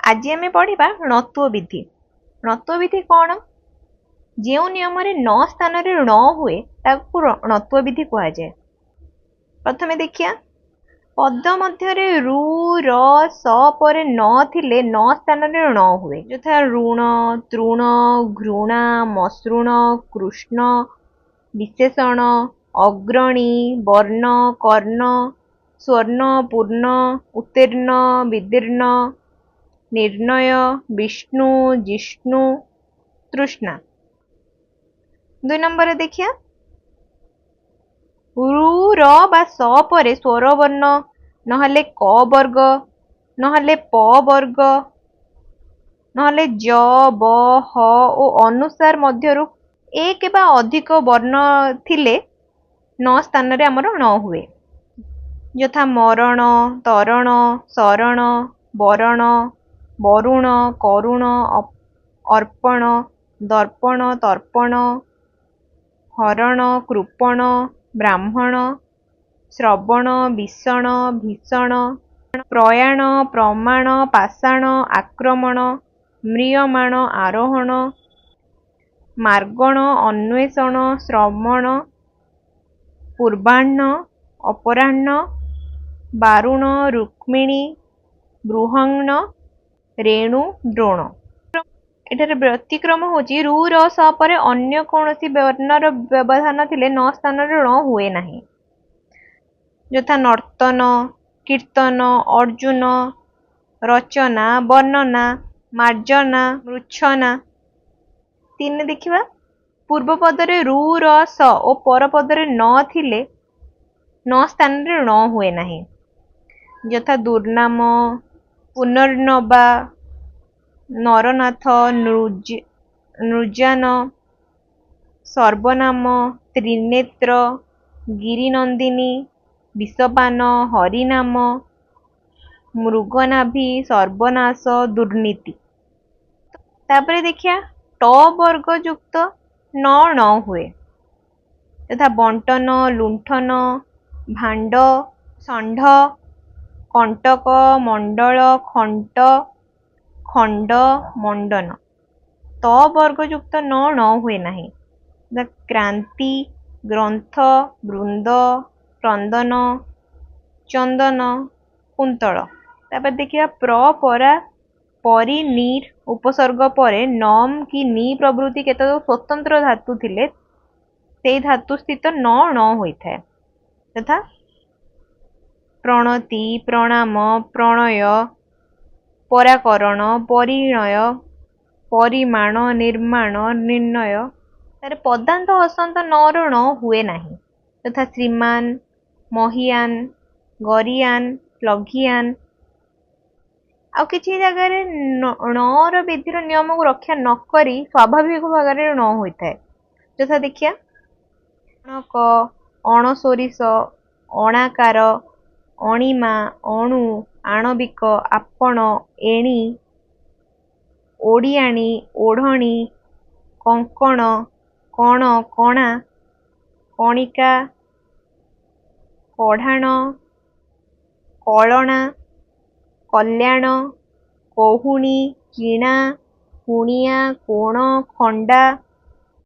आज आम पढ़ा णत्व विधि। णत्व विधि कौन? जो नियम न स्थान ण हुए ताकू णत्व विधि कहुए। प्रथम देखिया पद मध्य रु र स पर न थिले न स्थान ण हुए, यथा ऋण, तृण, घृणा, मसृण, कृष्ण, विशेषण, अग्रणी, वर्ण, कर्ण, स्वर्ण, पूर्ण, उत्तीर्ण, विदीर्ण, निर्णय, विष्णु, जिष्णु, तृष्णा। 2 नंबर देखिया रु र बा स पर स्वर वर्ण नहले क वर्ग नहले प वर्ग नहले ज ब ह ओ अनुसार मध्यरु एक बा अधिक वर्ण थिले न स्थान रे हमर न हुए, यथा मरण, तरण, शरण, वरण, वरुण, करुण, अर्पण, दर्पण, तर्पण, हरण, कृपण, ब्राह्मण, श्रवण, विषण, भीषण, प्रयाण, प्रमाण, पाषाण, आक्रमण, म्रियमाण, आरोहण, मार्गण, अन्वेषण, श्रवण, पूर्वाह्न, अपराह्न, बारुण, रुक्मिणी, बृहन्न, रेणु, द्रोण। एठारे व्यतिक्रम होची रु र स पर अन्य कौनसी वर्णर व्यवधान थिले न स्थान ण हुए नाही, यथा नर्तन, कीर्तन, अर्जुन, रचना, वर्णना, मार्जना, मृच्छना। 3 देखिबा पूर्व पदरे रु र स ओ पर पदरे न थिले न स्थान रे न हुए नाही, यथा दुर्नाम, पुनर्नवा, नरनाथ, नृजान, सर्वनाम, त्रिनेत्र, गिरिनंदिनी, विषपान, हरिनाम, मृगनाभि, सर्वनाश, दुर्नीति। तापर देखिया ट वर्ग युक्त न हुए, तथा बंटन, लुंठन, भांड, षंढ, कंटक, मंडल, खंट, खंड, मंडन। त वर्ग युक्त न हुए नहीं, क्रांति, ग्रंथ, वृंद, क्रंदन, चंदन, कुंतल। तापर देखिए प्रपरा परि नीर उपसर्ग पर नम कि नी प्रभृति केतक स्वतंत्र धातु थिले से धातु स्थित न होइथाय, तथा प्रणति, प्रणाम, प्रणय, पराकरण, परिणय, परिमाण, निर्माण, निर्णय। तारे पदांत हसंत न हुए नहीं, तथा श्रीमान, महियान, गरियान, लघियान। आ किछि जगह ण विधिर नियम को रक्षा न करी स्वाभाविक भाग न होइथाय, यथा देखिया अणक, अणसोरिष, अणाकार, अणिमा, अणु, आणविक, आपण, एणी, ओडियाणी, ओढ़णी, कंकण, कण, कणा, कणिका, कढ़ाण, कलणा, कल्याण, कहुणी, किणा, कुणिया, कोण, खंडा,